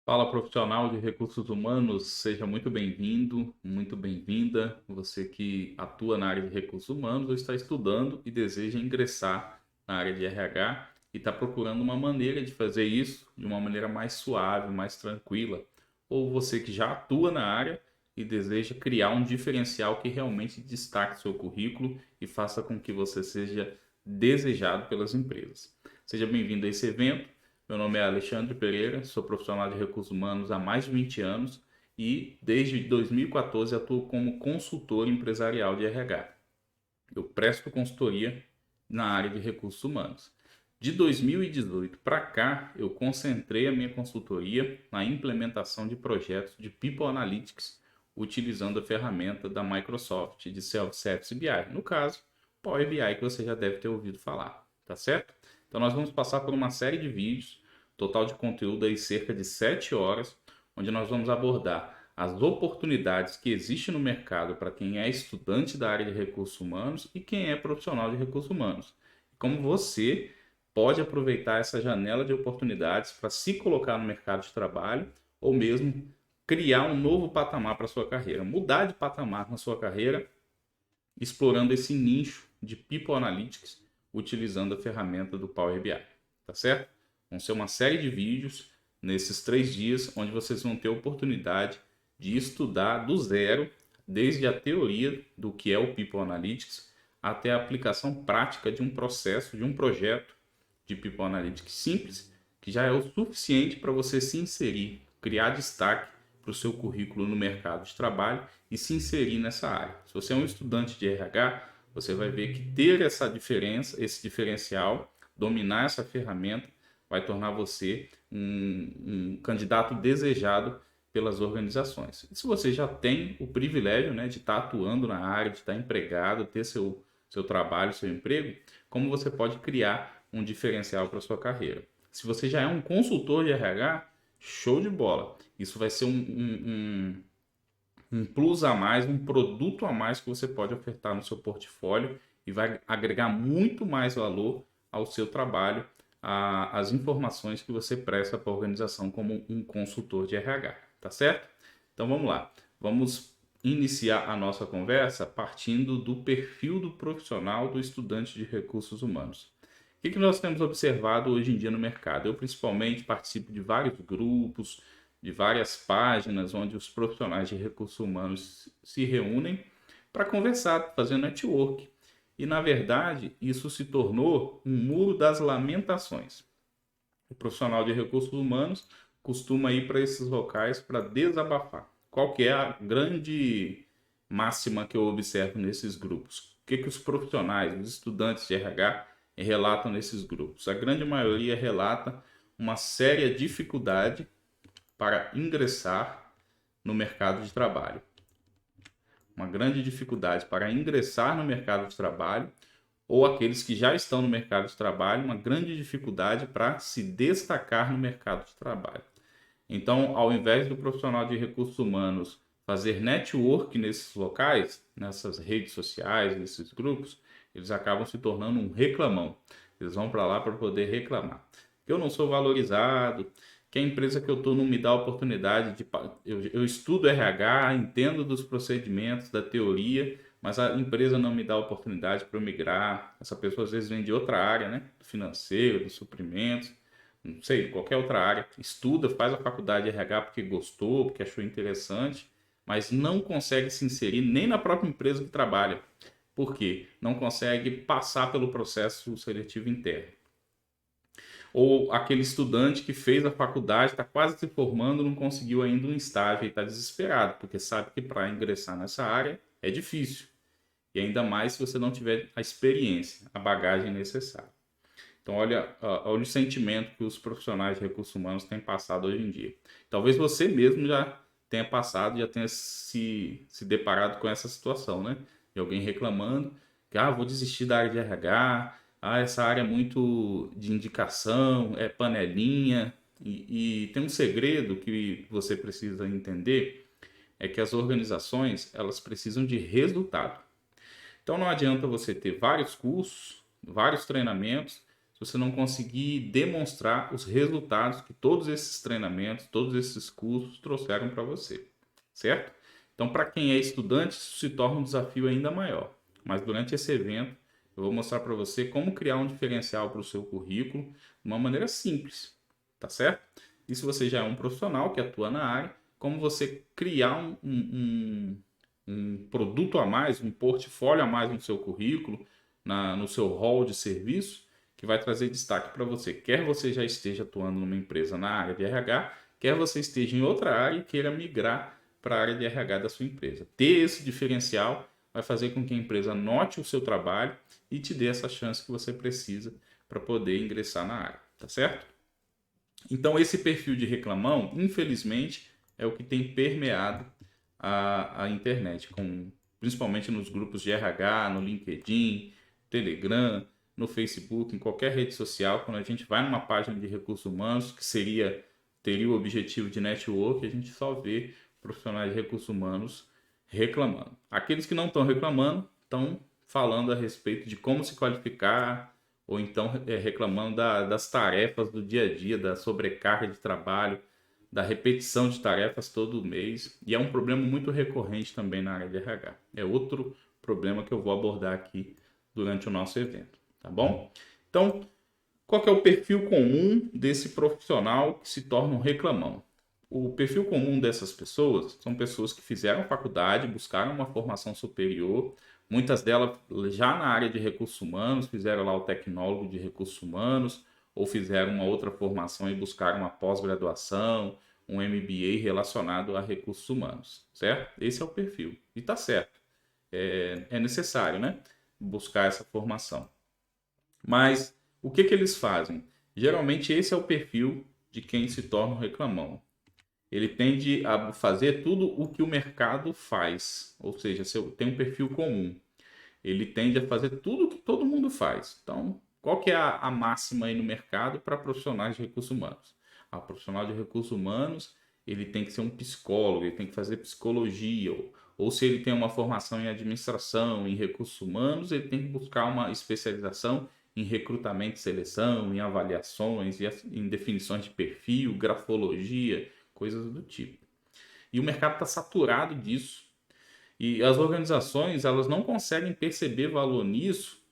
Fala, profissional de recursos humanos, seja muito bem-vindo, muito bem-vinda. Você que atua na área de recursos humanos ou está estudando e deseja ingressar na área de RH e está procurando uma maneira de fazer isso de uma maneira mais suave, mais tranquila. Ou você que já atua na área e deseja criar um diferencial que realmente destaque seu currículo e faça com que você seja desejado pelas empresas. Seja bem-vindo a esse evento. Meu nome é Alexandre Pereira, sou profissional de recursos humanos há mais de 20 anos e desde 2014 atuo como consultor empresarial de RH. Eu presto consultoria na área de recursos humanos. De 2018 para cá, eu concentrei a minha consultoria na implementação de projetos de People Analytics, utilizando a ferramenta da Microsoft de Self-Service BI. No caso, Power BI, que você já deve ter ouvido falar, tá certo? Então nós vamos passar por uma série de vídeos, total de conteúdo aí cerca de 7 horas, onde nós vamos abordar as oportunidades que existem no mercado para quem é estudante da área de recursos humanos e quem é profissional de recursos humanos. Como você pode aproveitar essa janela de oportunidades para se colocar no mercado de trabalho ou mesmo criar um novo patamar para a sua carreira, mudar de patamar na sua carreira, explorando esse nicho de People Analytics utilizando a ferramenta do Power BI, tá certo? Vão ser uma série de vídeos nesses 3 dias, onde vocês vão ter a oportunidade de estudar do zero, desde a teoria do que é o People Analytics até a aplicação prática de um processo, de um projeto de People Analytics simples, que já é o suficiente para você se inserir, criar destaque para o seu currículo no mercado de trabalho e se inserir nessa área. Se você é um estudante de RH, você vai ver que ter essa diferença, esse diferencial, dominar essa ferramenta, vai tornar você um candidato desejado pelas organizações. E se você já tem o privilégio, né, de estar atuando na área, de estar empregado, ter seu trabalho, seu emprego, como você pode criar um diferencial para a sua carreira. Se você já é um consultor de RH, show de bola. Isso vai ser um plus a mais, um produto a mais que você pode ofertar no seu portfólio e vai agregar muito mais valor ao seu trabalho, às informações que você presta para a organização como um consultor de RH, tá certo? Então vamos lá, vamos iniciar a nossa conversa partindo do perfil do profissional do estudante de recursos humanos. O que nós temos observado hoje em dia no mercado? Eu, principalmente, participo de vários grupos, de várias páginas onde os profissionais de recursos humanos se reúnem para conversar, fazer network. E, na verdade, isso se tornou um muro das lamentações. O profissional de recursos humanos costuma ir para esses locais para desabafar. Qual que é a grande máxima que eu observo nesses grupos? O que os profissionais, os estudantes de RH relatam nesses grupos? A grande maioria relata uma séria dificuldade para ingressar no mercado de trabalho. Uma grande dificuldade para ingressar no mercado de trabalho, ou aqueles que já estão no mercado de trabalho, uma grande dificuldade para se destacar no mercado de trabalho. Então, ao invés do profissional de recursos humanos fazer network nesses locais, nessas redes sociais, nesses grupos, eles acabam se tornando um reclamão. Eles vão para lá para poder reclamar. Eu não sou valorizado, que a empresa que eu estou não me dá a oportunidade de. Eu estudo RH, entendo dos procedimentos, da teoria, mas a empresa não me dá a oportunidade para eu migrar. Essa pessoa às vezes vem de outra área, né? Do financeiro, dos suprimentos, não sei, qualquer outra área, estuda, faz a faculdade de RH porque gostou, porque achou interessante, mas não consegue se inserir nem na própria empresa que trabalha. Por quê? Não consegue passar pelo processo seletivo interno. Ou aquele estudante que fez a faculdade, está quase se formando, não conseguiu ainda um estágio e está desesperado, porque sabe que para ingressar nessa área é difícil. E ainda mais se você não tiver a experiência, a bagagem necessária. Então, olha o sentimento que os profissionais de recursos humanos têm passado hoje em dia. Talvez você mesmo já tenha passado, já tenha se deparado com essa situação, né? De alguém reclamando que, vou desistir da área de RH, essa área é muito de indicação, é panelinha. E tem um segredo que você precisa entender, é que as organizações, elas precisam de resultado. Então não adianta você ter vários cursos, vários treinamentos, se você não conseguir demonstrar os resultados que todos esses treinamentos, todos esses cursos trouxeram para você, certo? Então, para quem é estudante, isso se torna um desafio ainda maior. Mas durante esse evento, eu vou mostrar para você como criar um diferencial para o seu currículo de uma maneira simples, tá certo? E se você já é um profissional que atua na área, como você criar um produto a mais, um portfólio a mais no seu currículo, no seu rol de serviço, que vai trazer destaque para você. Quer você já esteja atuando numa empresa na área de RH, quer você esteja em outra área e queira migrar para a área de RH da sua empresa. Ter esse diferencial vai fazer com que a empresa note o seu trabalho e te dê essa chance que você precisa para poder ingressar na área, tá certo? Então, esse perfil de reclamão, infelizmente, é o que tem permeado a internet, principalmente nos grupos de RH, no LinkedIn, Telegram, no Facebook, em qualquer rede social. Quando a gente vai numa página de recursos humanos, que teria o objetivo de network, a gente só vê profissionais de recursos humanos reclamando. Aqueles que não estão reclamando estão falando a respeito de como se qualificar, ou então reclamando das tarefas do dia a dia, da sobrecarga de trabalho, da repetição de tarefas todo mês. E é um problema muito recorrente também na área de RH. É outro problema que eu vou abordar aqui durante o nosso evento, tá bom? Então, qual que é o perfil comum desse profissional que se torna um reclamão? O perfil comum dessas pessoas são pessoas que fizeram faculdade, buscaram uma formação superior, muitas delas já na área de recursos humanos, fizeram lá o tecnólogo de recursos humanos, ou fizeram uma outra formação e buscaram uma pós-graduação, um MBA relacionado a recursos humanos, certo? Esse é o perfil. E tá certo. É necessário, né? Buscar essa formação. Mas o que eles fazem? Geralmente esse é o perfil de quem se torna um reclamão. Ele tende a fazer tudo o que o mercado faz, ou seja, tem um perfil comum. Ele tende a fazer tudo o que todo mundo faz. Então, qual que é a máxima aí no mercado para profissionais de recursos humanos? O profissional de recursos humanos, ele tem que ser um psicólogo, ele tem que fazer psicologia, ou se ele tem uma formação em administração, em recursos humanos, ele tem que buscar uma especialização em recrutamento e seleção, em avaliações, em definições de perfil, grafologia, coisas do tipo. E o mercado está saturado disso. E as organizações, elas não conseguem perceber valor nisso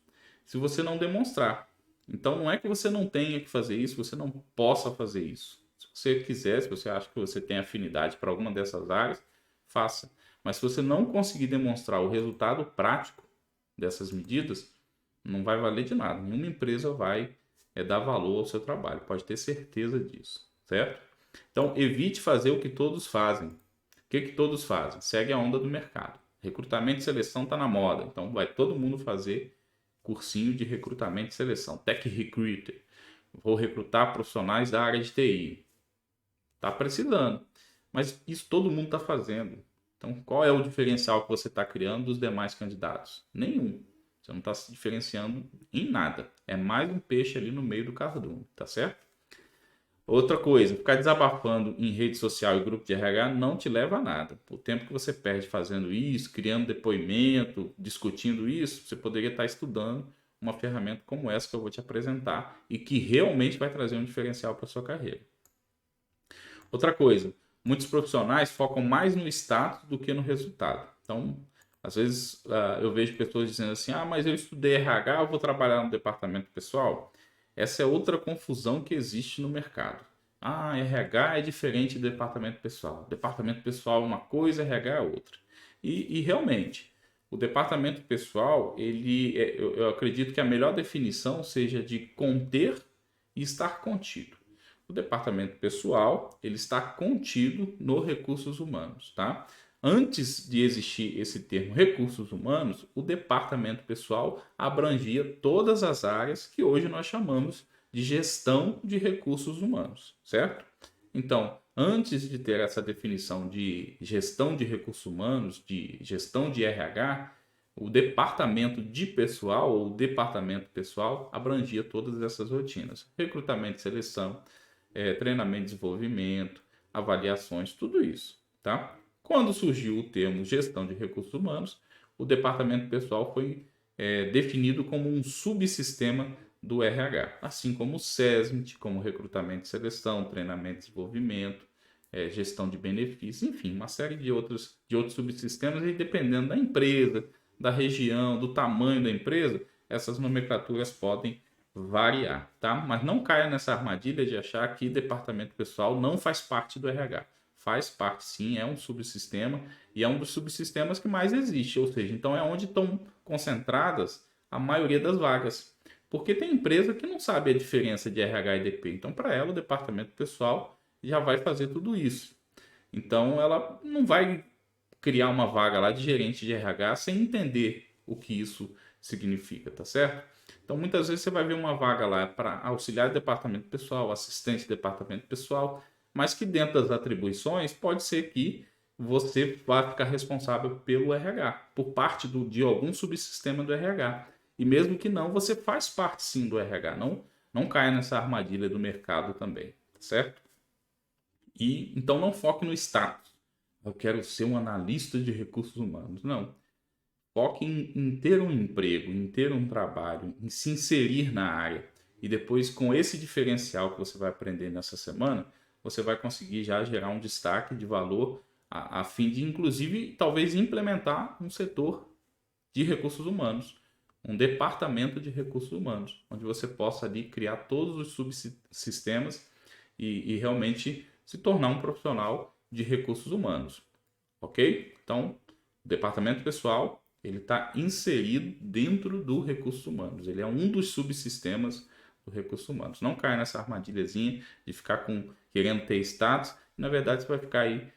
se você não demonstrar. Então não é que você não tenha que fazer isso, você não possa fazer isso. Se você quiser, se você acha que você tem afinidade para alguma dessas áreas, faça. Mas se você não conseguir demonstrar o resultado prático dessas medidas, não vai valer de nada. Nenhuma empresa vai dar valor ao seu trabalho, pode ter certeza disso, certo? Então evite fazer o que todos fazem. O que todos fazem? Segue a onda do mercado. Recrutamento e seleção está na moda, então vai todo mundo fazer cursinho de recrutamento e seleção. Tech Recruiter. Vou recrutar profissionais da área de TI. Está precisando. Mas isso todo mundo está fazendo. Então, qual é o diferencial que você está criando dos demais candidatos? Nenhum. Você não está se diferenciando em nada. É mais um peixe ali no meio do cardume, tá certo? Outra coisa, ficar desabafando em rede social e grupo de RH não te leva a nada. O tempo que você perde fazendo isso, criando depoimento, discutindo isso, você poderia estar estudando uma ferramenta como essa que eu vou te apresentar e que realmente vai trazer um diferencial para a sua carreira. Outra coisa, muitos profissionais focam mais no status do que no resultado. Então, às vezes eu vejo pessoas dizendo assim, mas eu estudei RH, eu vou trabalhar no departamento pessoal. Essa é outra confusão que existe no mercado. RH é diferente do departamento pessoal. Departamento pessoal é uma coisa, RH é outra. E realmente, o departamento pessoal, eu acredito que a melhor definição seja de conter e estar contido. O departamento pessoal, ele está contido no recursos humanos, tá? Antes de existir esse termo recursos humanos, o departamento pessoal abrangia todas as áreas que hoje nós chamamos de gestão de recursos humanos, certo? Então, antes de ter essa definição de gestão de recursos humanos, de gestão de RH, o departamento de pessoal ou departamento pessoal abrangia todas essas rotinas: recrutamento e seleção, treinamento e desenvolvimento, avaliações, tudo isso, tá? Quando surgiu o termo gestão de recursos humanos, o departamento pessoal foi definido como um subsistema do RH, assim como o SESMIT, como recrutamento e seleção, treinamento e desenvolvimento, gestão de benefícios, enfim, uma série de outros subsistemas, e dependendo da empresa, da região, do tamanho da empresa, essas nomenclaturas podem variar, tá? Mas não caia nessa armadilha de achar que departamento pessoal não faz parte do RH. Faz parte sim, é um subsistema e é um dos subsistemas que mais existe, ou seja, então é onde estão concentradas a maioria das vagas. Porque tem empresa que não sabe a diferença de RH e DP, então para ela o departamento pessoal já vai fazer tudo isso. Então ela não vai criar uma vaga lá de gerente de RH sem entender o que isso significa, tá certo? Então muitas vezes você vai ver uma vaga lá para auxiliar de departamento pessoal, assistente de departamento pessoal, mas que dentro das atribuições pode ser que você vá ficar responsável pelo RH, por parte de algum subsistema do RH. E mesmo que não, você faz parte sim do RH, não caia nessa armadilha do mercado também, tá certo? E então não foque no status. Eu quero ser um analista de recursos humanos. Não. Foque em ter um emprego, em ter um trabalho, em se inserir na área. E depois, com esse diferencial que você vai aprender nessa semana, você vai conseguir já gerar um destaque de valor a fim de, inclusive, talvez implementar um setor de recursos humanos, um departamento de recursos humanos, onde você possa ali criar todos os subsistemas e realmente se tornar um profissional de recursos humanos, ok? Então, o departamento pessoal ele está inserido dentro do recursos humanos, ele é um dos subsistemas do recursos humanos. Não caia nessa armadilhazinha de ficar querendo ter status, na verdade você vai ficar aí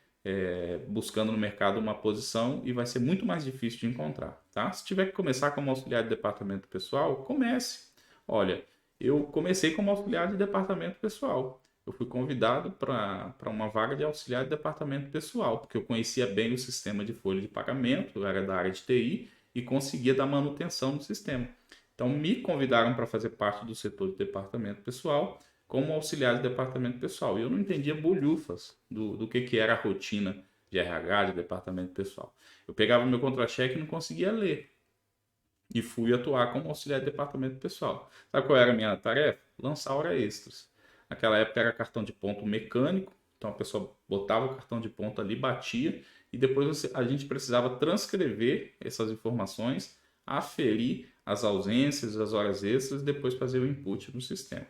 buscando no mercado uma posição e vai ser muito mais difícil de encontrar, tá? Se tiver que começar como auxiliar de departamento pessoal, comece. Olha, eu comecei como auxiliar de departamento pessoal. Eu fui convidado para uma vaga de auxiliar de departamento pessoal, porque eu conhecia bem o sistema de folha de pagamento, eu era da área de TI e conseguia dar manutenção no sistema. Então, me convidaram para fazer parte do setor de departamento pessoal como auxiliar de departamento pessoal. E eu não entendia bolhufas do que era a rotina de RH, de departamento pessoal. Eu pegava meu contra-cheque e não conseguia ler. E fui atuar como auxiliar de departamento pessoal. Sabe qual era a minha tarefa? Lançar hora extras. Naquela época era cartão de ponto mecânico, então a pessoa botava o cartão de ponto ali, batia, e depois a gente precisava transcrever essas informações, aferir as ausências, as horas extras, e depois fazer o input no sistema.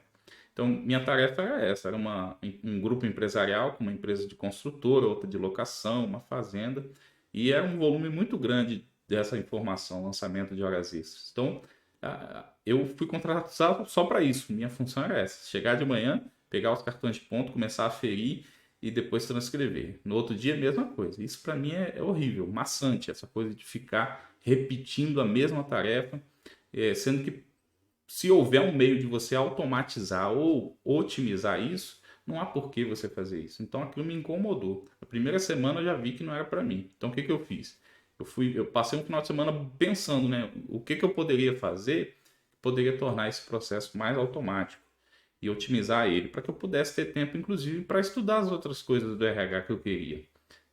Então, minha tarefa era essa, era um grupo empresarial, com uma empresa de construtora, outra de locação, uma fazenda, e era um volume muito grande dessa informação, lançamento de horas extras. Então, eu fui contratado só para isso, minha função era essa, chegar de manhã, pegar os cartões de ponto, começar a aferir e depois transcrever. No outro dia, a mesma coisa. Isso para mim é horrível, maçante, essa coisa de ficar repetindo a mesma tarefa, sendo que se houver um meio de você automatizar ou otimizar isso, não há por que você fazer isso. Então aquilo me incomodou. A primeira semana eu já vi que não era para mim. Então o que eu fiz? Eu passei um final de semana pensando, né, o que eu poderia fazer que poderia tornar esse processo mais automático e otimizar ele para que eu pudesse ter tempo, inclusive, para estudar as outras coisas do RH que eu queria.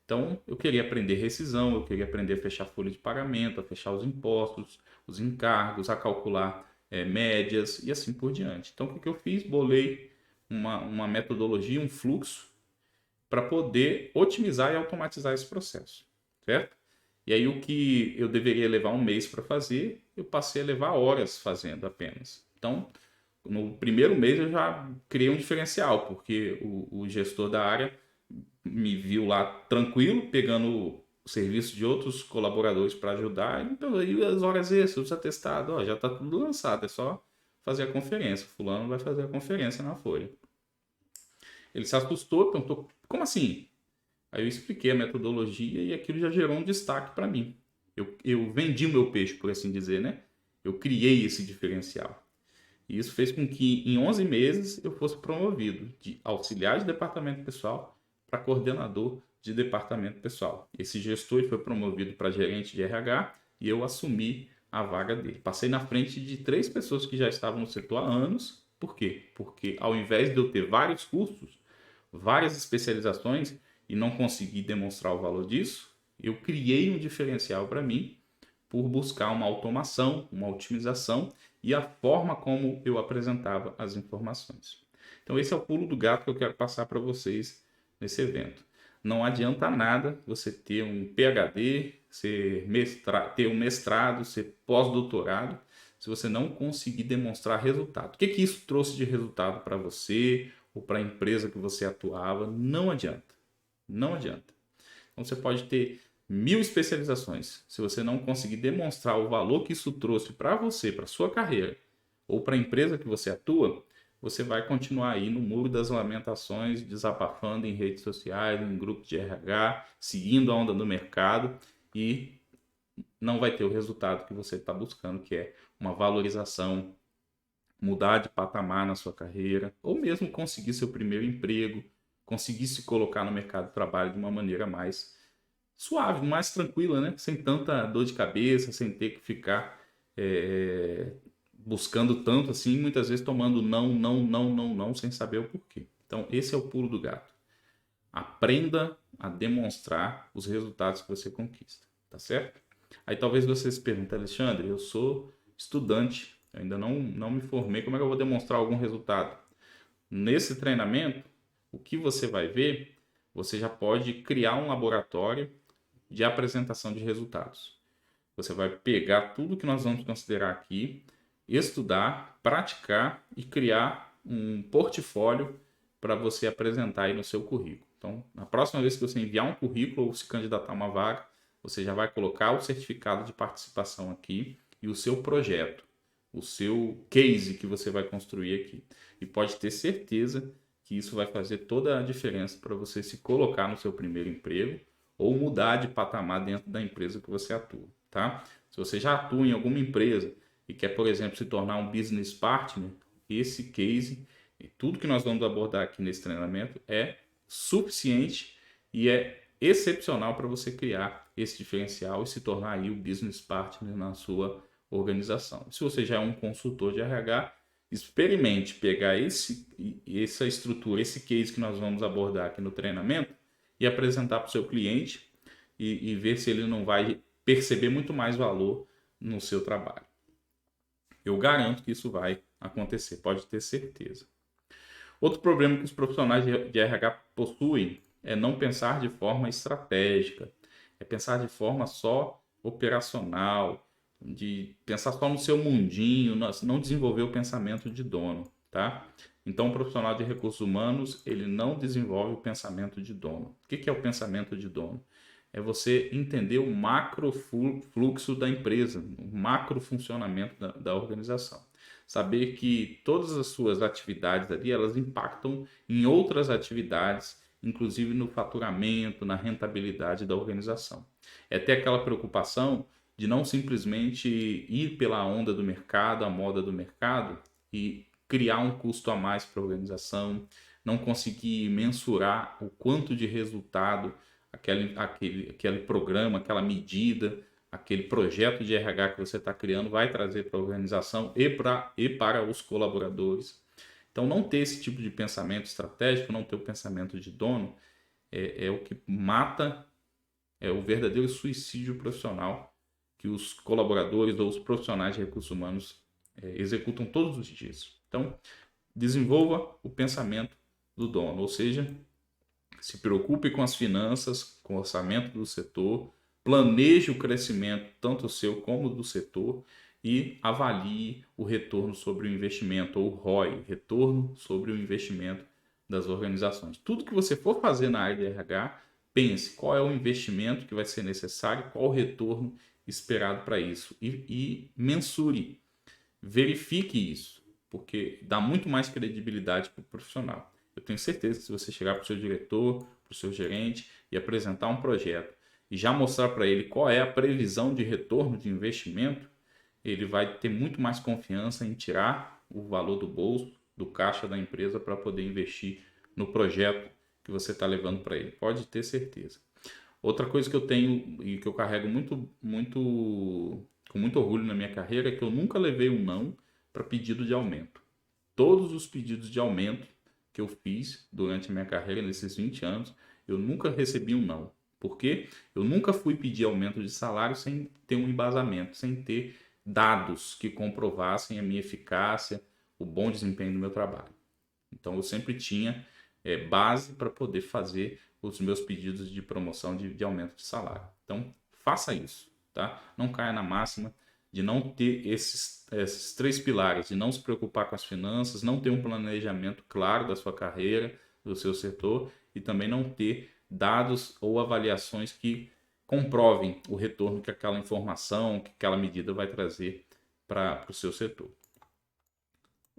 Então, eu queria aprender rescisão, eu queria aprender a fechar folha de pagamento, a fechar os impostos, os encargos, a calcular médias e assim por diante. Então, o que eu fiz? Bolei uma metodologia, um fluxo para poder otimizar e automatizar esse processo, certo? E aí o que eu deveria levar um mês para fazer, eu passei a levar horas fazendo apenas. Então, no primeiro mês eu já criei um diferencial, porque o gestor da área me viu lá tranquilo, pegando o serviço de outros colaboradores para ajudar, e as horas extras, os atestados, ó, já está tudo lançado, é só fazer a conferência. Fulano vai fazer a conferência na Folha. Ele se assustou, perguntou, como assim? Aí eu expliquei a metodologia e aquilo já gerou um destaque para mim. Eu vendi o meu peixe, por assim dizer, né? Eu criei esse diferencial. E isso fez com que em 11 meses eu fosse promovido de auxiliar de departamento pessoal para coordenador de departamento pessoal. Esse gestor foi promovido para gerente de RH e eu assumi a vaga dele. Passei na frente de 3 pessoas que já estavam no setor há anos. Por quê? Porque ao invés de eu ter vários cursos, várias especializações e não conseguir demonstrar o valor disso, eu criei um diferencial para mim por buscar uma automação, uma otimização e a forma como eu apresentava as informações. Então esse é o pulo do gato que eu quero passar para vocês nesse evento. Não adianta nada você ter um PhD, ter um mestrado, ser pós-doutorado, se você não conseguir demonstrar resultado. O que isso trouxe de resultado para você ou para a empresa que você atuava? Não adianta. Não adianta. Então você pode ter 1000 especializações. Se você não conseguir demonstrar o valor que isso trouxe para você, para sua carreira ou para a empresa que você atua, você vai continuar aí no muro das lamentações, desabafando em redes sociais, em grupos de RH, seguindo a onda do mercado e não vai ter o resultado que você está buscando, que é uma valorização, mudar de patamar na sua carreira, ou mesmo conseguir seu primeiro emprego, conseguir se colocar no mercado de trabalho de uma maneira mais suave, mais tranquila, né? Sem tanta dor de cabeça, sem ter que ficar buscando tanto assim, muitas vezes tomando não, sem saber o porquê. Então, esse é o pulo do gato. Aprenda a demonstrar os resultados que você conquista, tá certo? Aí talvez você se pergunte, Alexandre, eu sou estudante, eu ainda não me formei, como é que eu vou demonstrar algum resultado? Nesse treinamento, o que você vai ver, você já pode criar um laboratório de apresentação de resultados. Você vai pegar tudo que nós vamos considerar aqui, estudar, praticar e criar um portfólio para você apresentar aí no seu currículo. Então, na próxima vez que você enviar um currículo ou se candidatar a uma vaga, você já vai colocar o certificado de participação aqui e o seu projeto, o seu case que você vai construir aqui. E pode ter certeza que isso vai fazer toda a diferença para você se colocar no seu primeiro emprego ou mudar de patamar dentro da empresa que você atua, tá? Se você já atua em alguma empresa e quer, por exemplo, se tornar um business partner, esse case e tudo que nós vamos abordar aqui nesse treinamento é suficiente e é excepcional para você criar esse diferencial e se tornar aí o business partner na sua organização. Se você já é um consultor de RH, experimente pegar essa estrutura, esse case que nós vamos abordar aqui no treinamento e apresentar para o seu cliente e ver se ele não vai perceber muito mais valor no seu trabalho. Eu garanto que isso vai acontecer, pode ter certeza. Outro problema que os profissionais de RH possuem é não pensar de forma estratégica, é pensar de forma só operacional, de pensar só no seu mundinho, não desenvolver o pensamento de dono, tá? Então, o profissional de recursos humanos, ele não desenvolve o pensamento de dono. O que é o pensamento de dono? É você entender o macro fluxo da empresa, o macro funcionamento da organização. Saber que todas as suas atividades ali, elas impactam em outras atividades, inclusive no faturamento, na rentabilidade da organização. É ter aquela preocupação de não simplesmente ir pela onda do mercado, a moda do mercado e criar um custo a mais para a organização, não conseguir mensurar o quanto de resultado aquele programa, aquela medida, aquele projeto de RH que você está criando vai trazer para a organização e para os colaboradores. Então, não ter esse tipo de pensamento estratégico, não ter o pensamento de dono, é o que mata, é o verdadeiro suicídio profissional que os colaboradores ou os profissionais de recursos humanos executam todos os dias. Então, desenvolva o pensamento do dono, ou seja, se preocupe com as finanças, com o orçamento do setor, planeje o crescimento, tanto seu como do setor, e avalie o retorno sobre o investimento, ou ROI, retorno sobre o investimento das organizações. Tudo que você for fazer na área de RH, pense qual é o investimento que vai ser necessário, qual o retorno esperado para isso, e mensure, verifique isso, porque dá muito mais credibilidade para o profissional. Eu tenho certeza que se você chegar para o seu diretor, para o seu gerente e apresentar um projeto e já mostrar para ele qual é a previsão de retorno de investimento, ele vai ter muito mais confiança em tirar o valor do bolso, do caixa da empresa para poder investir no projeto que você está levando para ele. Pode ter certeza. Outra coisa que eu tenho e que eu carrego com muito orgulho na minha carreira é que eu nunca levei um não para pedido de aumento. Todos os pedidos de aumento que eu fiz durante a minha carreira, nesses 20 anos, eu nunca recebi um não. Porque eu nunca fui pedir aumento de salário sem ter um embasamento, sem ter dados que comprovassem a minha eficácia, o bom desempenho do meu trabalho. Então eu sempre tinha base para poder fazer os meus pedidos de promoção de aumento de salário. Então faça isso, tá? Não caia na máxima de não ter esses três pilares, de não se preocupar com as finanças, não ter um planejamento claro da sua carreira, do seu setor e também não ter dados ou avaliações que comprovem o retorno que aquela informação, que aquela medida vai trazer para o seu setor.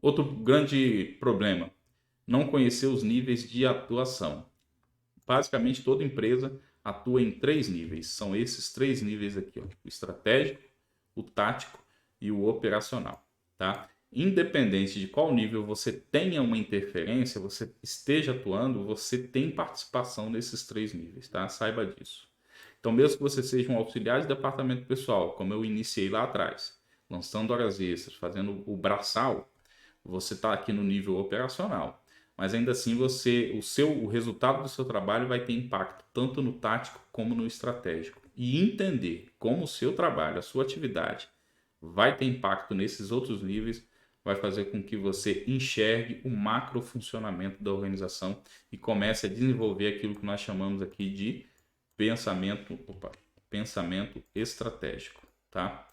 Outro grande problema, não conhecer os níveis de atuação. Basicamente, toda empresa atua em três níveis. São esses três níveis aqui, ó: o estratégico, o tático e o operacional. Tá? Independente de qual nível você tenha uma interferência, você esteja atuando, você tem participação nesses três níveis. Tá? Saiba disso. Então, mesmo que você seja um auxiliar de departamento pessoal, como eu iniciei lá atrás, lançando horas extras, fazendo o braçal, você está aqui no nível operacional. Mas ainda assim, o resultado do seu trabalho vai ter impacto tanto no tático como no estratégico. E entender como o seu trabalho, a sua atividade, vai ter impacto nesses outros níveis, vai fazer com que você enxergue o macro funcionamento da organização e comece a desenvolver aquilo que nós chamamos aqui de pensamento estratégico, tá?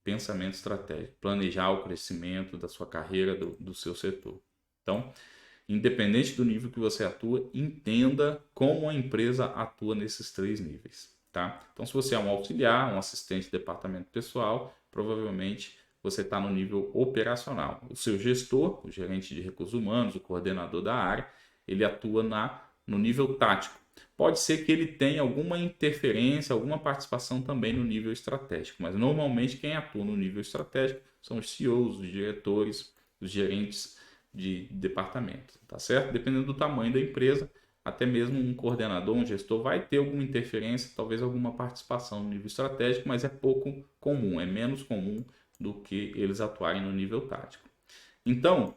Pensamento estratégico, planejar o crescimento da sua carreira, do seu setor. Então, independente do nível que você atua, entenda como a empresa atua nesses três níveis, tá? Então, se você é um auxiliar, um assistente de departamento pessoal, provavelmente você está no nível operacional. O seu gestor, o gerente de recursos humanos, o coordenador da área, ele atua no nível tático. Pode ser que ele tenha alguma interferência, alguma participação também no nível estratégico, mas normalmente quem atua no nível estratégico são os CEOs, os diretores, os gerentes de departamento, tá certo? Dependendo do tamanho da empresa, até mesmo um coordenador, um gestor vai ter alguma interferência, talvez alguma participação no nível estratégico, mas é pouco comum, é menos comum do que eles atuarem no nível tático. Então,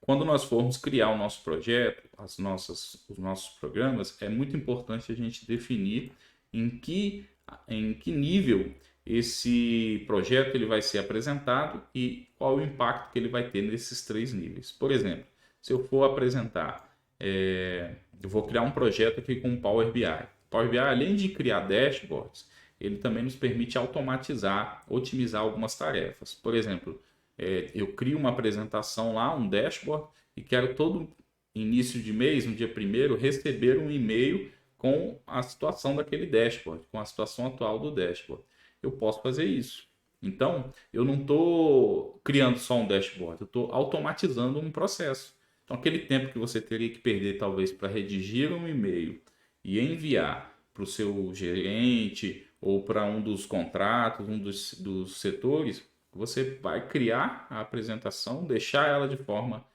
quando nós formos criar o nosso projeto, os nossos programas, é muito importante a gente definir em que nível esse projeto ele vai ser apresentado e qual o impacto que ele vai ter nesses três níveis. Por exemplo, se eu for apresentar, eu vou criar um projeto aqui com o Power BI. Power BI, além de criar dashboards, ele também nos permite automatizar, otimizar algumas tarefas. Por exemplo, eu crio uma apresentação lá, um dashboard, e quero todo início de mês, no dia 1º, receber um e-mail com a situação daquele dashboard, com a situação atual do dashboard. Eu posso fazer isso. Então, eu não estou criando só um dashboard, eu estou automatizando um processo. Então, aquele tempo que você teria que perder, talvez, para redigir um e-mail e enviar para o seu gerente ou para um dos contratos, um dos setores, você vai criar a apresentação, deixar ela de forma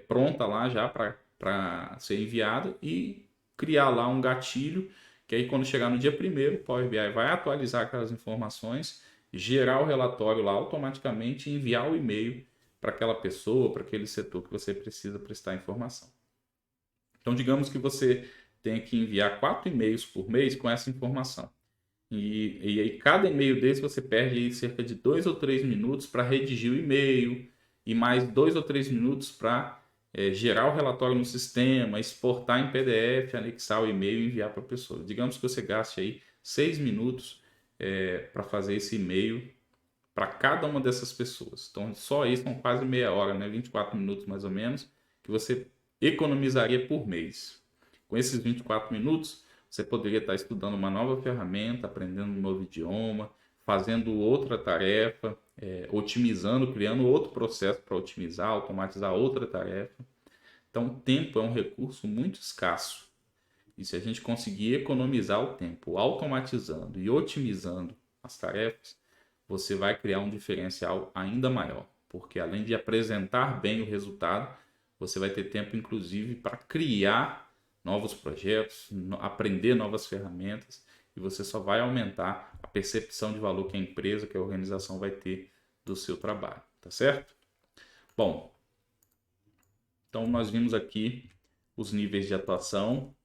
pronta lá já para ser enviada e criar lá um gatilho, que aí quando chegar no dia 1º, o Power BI vai atualizar aquelas informações, gerar o relatório lá automaticamente e enviar o e-mail para aquela pessoa, para aquele setor que você precisa prestar informação. Então, digamos que você tem que enviar 4 e-mails por mês com essa informação. E aí cada e-mail desse você perde aí cerca de 2 ou 3 minutos para redigir o e-mail e mais 2 ou 3 minutos para gerar o relatório no sistema, exportar em PDF, anexar o e-mail e enviar para a pessoa. Digamos que você gaste aí 6 minutos para fazer esse e-mail para cada uma dessas pessoas. Então só isso são quase meia hora, né? 24 minutos mais ou menos, que você economizaria por mês. Com esses 24 minutos, você poderia estar estudando uma nova ferramenta, aprendendo um novo idioma, fazendo outra tarefa, otimizando, criando outro processo para otimizar, automatizar outra tarefa. Então, o tempo é um recurso muito escasso. E se a gente conseguir economizar o tempo automatizando e otimizando as tarefas, você vai criar um diferencial ainda maior. Porque além de apresentar bem o resultado, você vai ter tempo, inclusive, para criar novos projetos, aprender novas ferramentas e você só vai aumentar a percepção de valor que a empresa, que a organização vai ter do seu trabalho, tá certo? Bom, então nós vimos aqui os níveis de atuação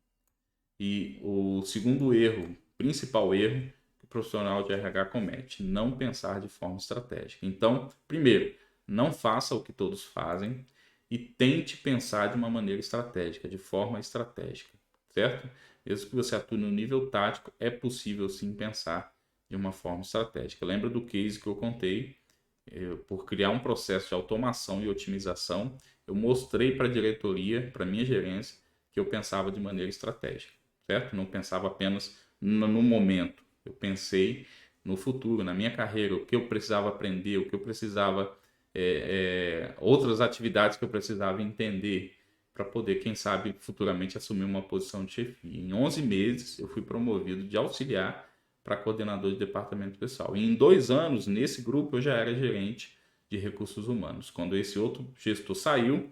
E o segundo erro, principal erro, que o profissional de RH comete, não pensar de forma estratégica. Então, primeiro, não faça o que todos fazem e tente pensar de uma maneira estratégica, de forma estratégica, certo? Mesmo que você atue no nível tático, é possível sim pensar de uma forma estratégica. Lembra do case que eu contei? Por criar um processo de automação e otimização, eu mostrei para a diretoria, para a minha gerência, que eu pensava de maneira estratégica, certo? Não pensava apenas no momento, eu pensei no futuro, na minha carreira, o que eu precisava aprender, o que eu precisava, outras atividades que eu precisava entender para poder, quem sabe, futuramente assumir uma posição de chefia. Em 11 meses, eu fui promovido de auxiliar para coordenador de departamento pessoal. E em 2 anos, nesse grupo, eu já era gerente de recursos humanos. Quando esse outro gestor saiu,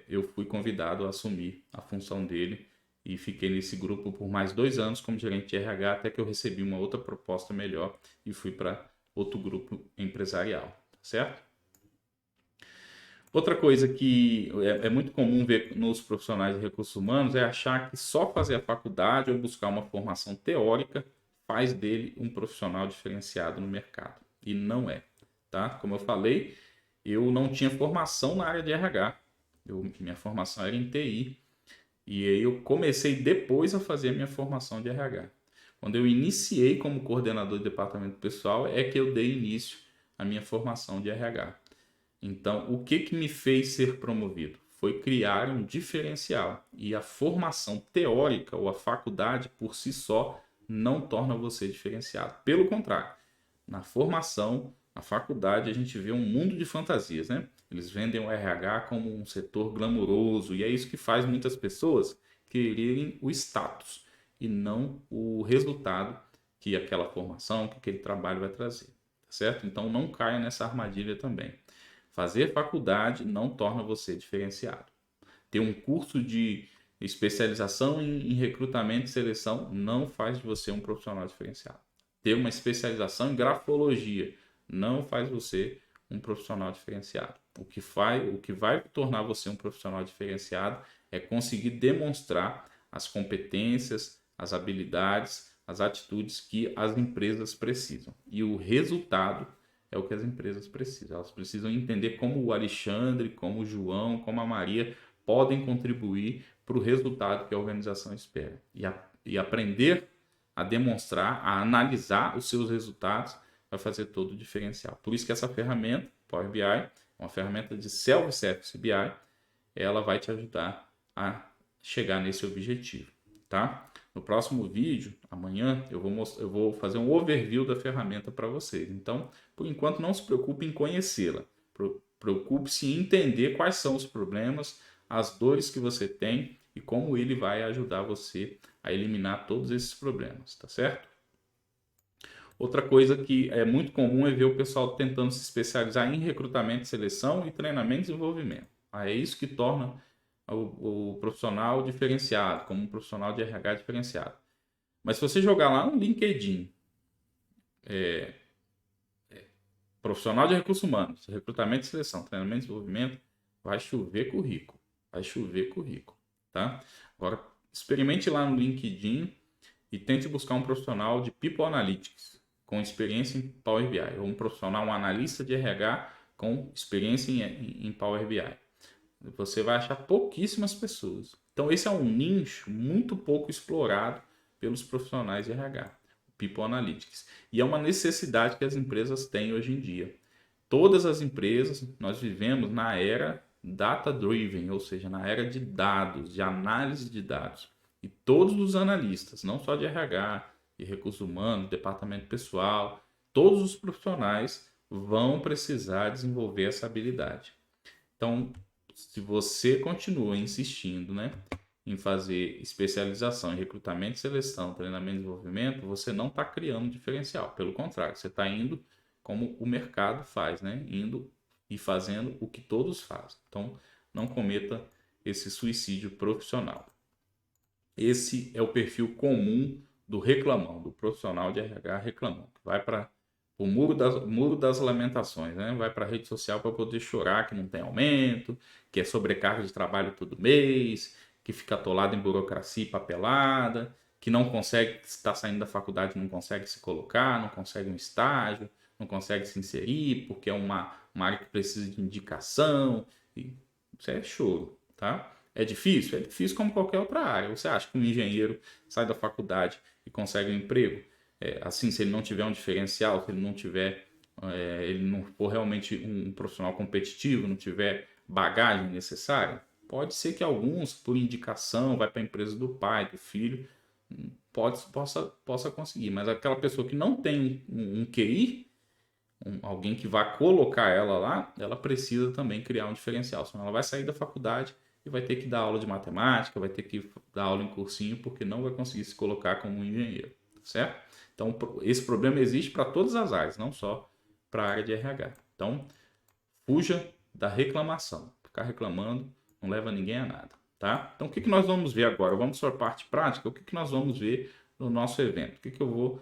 eu fui convidado a assumir a função dele e fiquei nesse grupo por mais 2 anos como gerente de RH, até que eu recebi uma outra proposta melhor e fui para outro grupo empresarial, certo? Outra coisa que é muito comum ver nos profissionais de recursos humanos é achar que só fazer a faculdade ou buscar uma formação teórica faz dele um profissional diferenciado no mercado. E não é, tá? Como eu falei, eu não tinha formação na área de RH. Minha formação era em TI. E aí eu comecei depois a fazer a minha formação de RH. Quando eu iniciei como coordenador de departamento pessoal, é que eu dei início à minha formação de RH. Então, o que que me fez ser promovido? Foi criar um diferencial. E a formação teórica ou a faculdade por si só não torna você diferenciado. Pelo contrário, na formação, na faculdade, a gente vê um mundo de fantasias, né? Eles vendem o RH como um setor glamuroso e é isso que faz muitas pessoas quererem o status e não o resultado que aquela formação, que aquele trabalho vai trazer, tá certo? Então não caia nessa armadilha também. Fazer faculdade não torna você diferenciado. Ter um curso de especialização em recrutamento e seleção não faz de você um profissional diferenciado. Ter uma especialização em grafologia não faz você um profissional diferenciado. O que vai tornar você um profissional diferenciado é conseguir demonstrar as competências, as habilidades, as atitudes que as empresas precisam. E o resultado é o que as empresas precisam. Elas precisam entender como o Alexandre, como o João, como a Maria podem contribuir para o resultado que a organização espera. E aprender a demonstrar, a analisar os seus resultados vai fazer todo o diferencial. Por isso que essa ferramenta, Power BI, uma ferramenta de Self-Service BI, ela vai te ajudar a chegar nesse objetivo, tá? No próximo vídeo, amanhã, eu vou fazer um overview da ferramenta para vocês. Então, por enquanto, não se preocupe em conhecê-la. Preocupe-se em entender quais são os problemas, as dores que você tem e como ele vai ajudar você a eliminar todos esses problemas, tá certo? Outra coisa que é muito comum é ver o pessoal tentando se especializar em recrutamento, seleção e treinamento e desenvolvimento. É isso que torna o profissional diferenciado, como um profissional de RH diferenciado. Mas se você jogar lá no LinkedIn, profissional de recursos humanos, recrutamento e seleção, treinamento e desenvolvimento, vai chover currículo. Vai chover currículo, tá? Agora, experimente lá no LinkedIn e tente buscar um profissional de People Analytics com experiência em Power BI, ou um profissional, um analista de RH com experiência em Power BI. Você vai achar pouquíssimas pessoas. Então, esse é um nicho muito pouco explorado pelos profissionais de RH, People Analytics. E é uma necessidade que as empresas têm hoje em dia. Todas as empresas, nós vivemos na era data-driven, ou seja, na era de dados, de análise de dados. E todos os analistas, não só de RH, de recursos humanos, departamento pessoal, todos os profissionais vão precisar desenvolver essa habilidade. Então, se você continua insistindo, né, em fazer especialização em recrutamento, seleção, treinamento e desenvolvimento, você não está criando diferencial. Pelo contrário, você está indo como o mercado faz, né? Indo e fazendo o que todos fazem. Então, não cometa esse suicídio profissional. Esse é o perfil comum do reclamão, do profissional de RH reclamão, que vai para o muro das lamentações, né? Vai para a rede social para poder chorar que não tem aumento, que é sobrecarga de trabalho todo mês, que fica atolado em burocracia e papelada, que não consegue, está saindo da faculdade, não consegue se colocar, não consegue um estágio, não consegue se inserir, porque é uma área que precisa de indicação. E isso é choro, tá? É difícil? É difícil como qualquer outra área. Você acha que um engenheiro sai da faculdade e consegue um emprego? Assim, se ele não tiver um diferencial, se ele não tiver, ele não for realmente um profissional competitivo, não tiver bagagem necessária, pode ser que alguns, por indicação, vai para a empresa do pai, do filho, possa conseguir. Mas aquela pessoa que não tem um QI, alguém que vá colocar ela lá, ela precisa também criar um diferencial. Senão ela vai sair da faculdade e vai ter que dar aula de matemática, vai ter que dar aula em cursinho, porque não vai conseguir se colocar como um engenheiro, certo? Então, esse problema existe para todas as áreas, não só para a área de RH. Então, fuja da reclamação. Ficar reclamando não leva ninguém a nada, tá? Então, o que nós vamos ver agora? Vamos para a parte prática. O que nós vamos ver no nosso evento? O que eu vou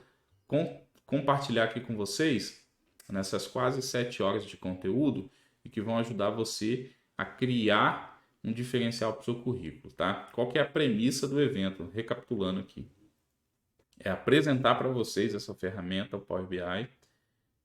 compartilhar aqui com vocês nessas quase 7 horas de conteúdo e que vão ajudar você a criar um diferencial para o seu currículo, tá? Qual que é a premissa do evento? Recapitulando aqui. É apresentar para vocês essa ferramenta, o Power BI,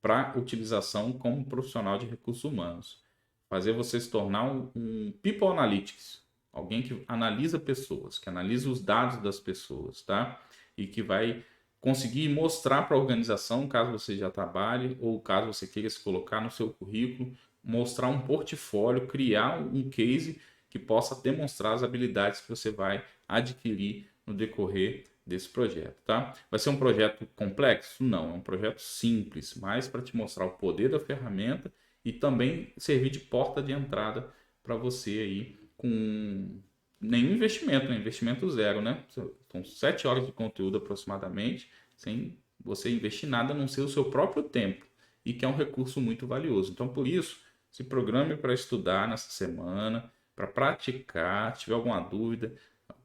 para utilização como profissional de recursos humanos. Fazer você se tornar um People Analytics, alguém que analisa pessoas, que analisa os dados das pessoas, tá? E que vai conseguir mostrar para a organização, caso você já trabalhe ou caso você queira se colocar no seu currículo, mostrar um portfólio, criar um case que possa demonstrar as habilidades que você vai adquirir no decorrer desse projeto, tá? Vai ser um projeto complexo? Não, é um projeto simples, mas para te mostrar o poder da ferramenta e também servir de porta de entrada para você aí com nenhum investimento, né? Investimento zero, né? São 7 horas de conteúdo aproximadamente, sem você investir nada, a não ser o seu próprio tempo, e que é um recurso muito valioso. Então, por isso, se programe para estudar nessa semana, para praticar. Se tiver alguma dúvida,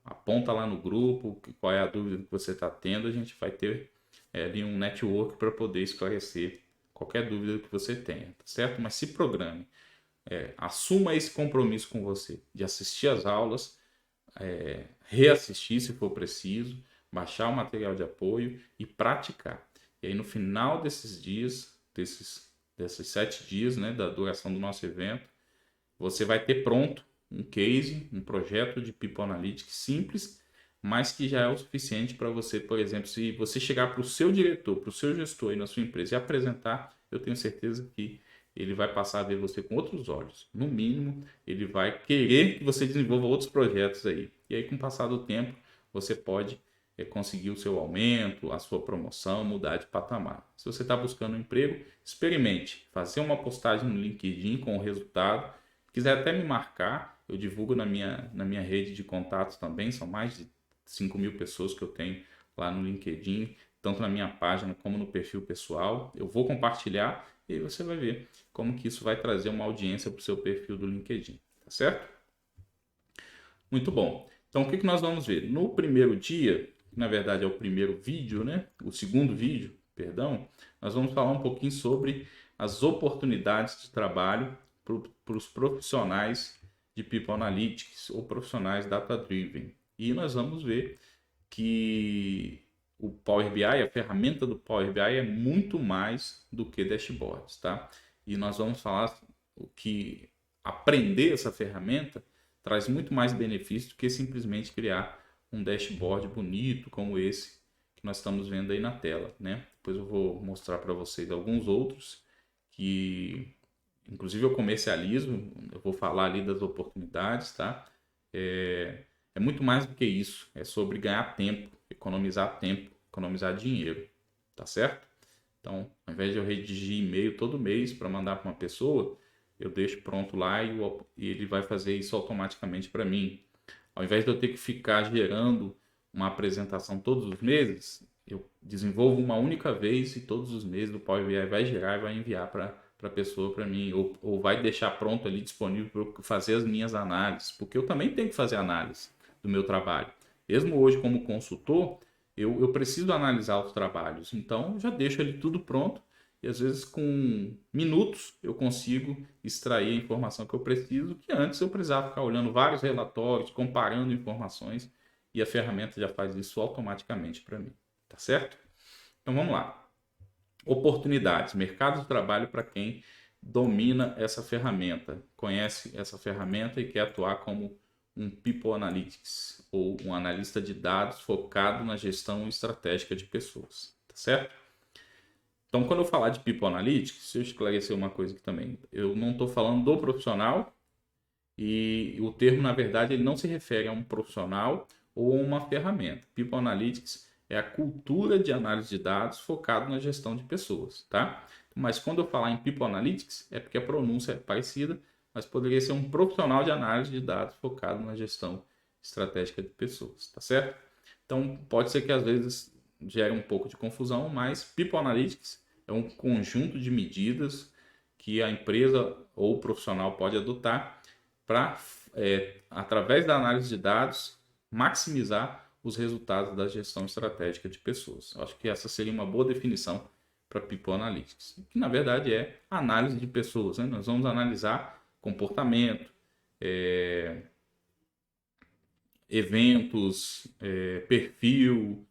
aponta lá no grupo qual é a dúvida que você está tendo. A gente vai ter ali um network para poder esclarecer qualquer dúvida que você tenha, tá certo? Mas se programe, assuma esse compromisso com você de assistir às aulas, reassistir se for preciso, baixar o material de apoio e praticar. E aí no final desses dias, desses 7 dias, né, da duração do nosso evento, você vai ter pronto um case, um projeto de People Analytics simples, mas que já é o suficiente para você, por exemplo, se você chegar para o seu diretor, para o seu gestor aí na sua empresa e apresentar, eu tenho certeza que ele vai passar a ver você com outros olhos. No mínimo, ele vai querer que você desenvolva outros projetos aí. E aí, com o passar do tempo, você pode conseguir o seu aumento, a sua promoção, mudar de patamar. Se você está buscando um emprego, experimente fazer uma postagem no LinkedIn com o resultado. Se quiser até me marcar, eu divulgo na minha rede de contatos também. São mais de 5.000 pessoas que eu tenho lá no LinkedIn, tanto na minha página como no perfil pessoal. Eu vou compartilhar e aí você vai ver como que isso vai trazer uma audiência para o seu perfil do LinkedIn, tá certo? Muito bom. Então, o que nós vamos ver? No primeiro dia, que na verdade é o primeiro vídeo, né? O segundo vídeo, perdão, nós vamos falar um pouquinho sobre as oportunidades de trabalho para os profissionais de People Analytics ou profissionais data-driven. E nós vamos ver que o Power BI, a ferramenta do Power BI é muito mais do que dashboards, tá? E nós vamos falar que aprender essa ferramenta traz muito mais benefício do que simplesmente criar um dashboard bonito como esse que nós estamos vendo aí na tela, né? Depois eu vou mostrar para vocês alguns outros que, inclusive, eu comercializo. Eu vou falar ali das oportunidades, tá? É muito mais do que isso. É sobre ganhar tempo, economizar dinheiro, tá certo? Então, ao invés de eu redigir e-mail todo mês para mandar para uma pessoa, eu deixo pronto lá e ele vai fazer isso automaticamente para mim. Ao invés de eu ter que ficar gerando uma apresentação todos os meses, eu desenvolvo uma única vez e todos os meses o Power BI vai gerar e vai enviar para a pessoa, para mim, ou vai deixar pronto ali disponível para eu fazer as minhas análises, porque eu também tenho que fazer análise do meu trabalho. Mesmo hoje como consultor, eu preciso analisar os trabalhos, então já deixo ali tudo pronto e às vezes com minutos eu consigo extrair a informação que eu preciso, que antes eu precisava ficar olhando vários relatórios, comparando informações, e a ferramenta já faz isso automaticamente para mim, tá certo? Então vamos lá. Oportunidades, mercado de trabalho para quem domina essa ferramenta, conhece essa ferramenta e quer atuar como um People Analytics ou um analista de dados focado na gestão estratégica de pessoas, tá certo? Então, quando eu falar de People Analytics, se eu esclarecer uma coisa aqui também, eu não estou falando do profissional e o termo, na verdade, ele não se refere a um profissional ou a uma ferramenta. People Analytics é a cultura de análise de dados focado na gestão de pessoas, tá? Mas quando eu falar em People Analytics, é porque a pronúncia é parecida, mas poderia ser um profissional de análise de dados focado na gestão estratégica de pessoas, tá certo? Então, pode ser que às vezes gere um pouco de confusão, mas People Analytics é um conjunto de medidas que a empresa ou o profissional pode adotar para, através da análise de dados, maximizar os resultados da gestão estratégica de pessoas. Eu acho que essa seria uma boa definição para People Analytics, que na verdade é análise de pessoas, né? Nós vamos analisar comportamento, eventos, perfil,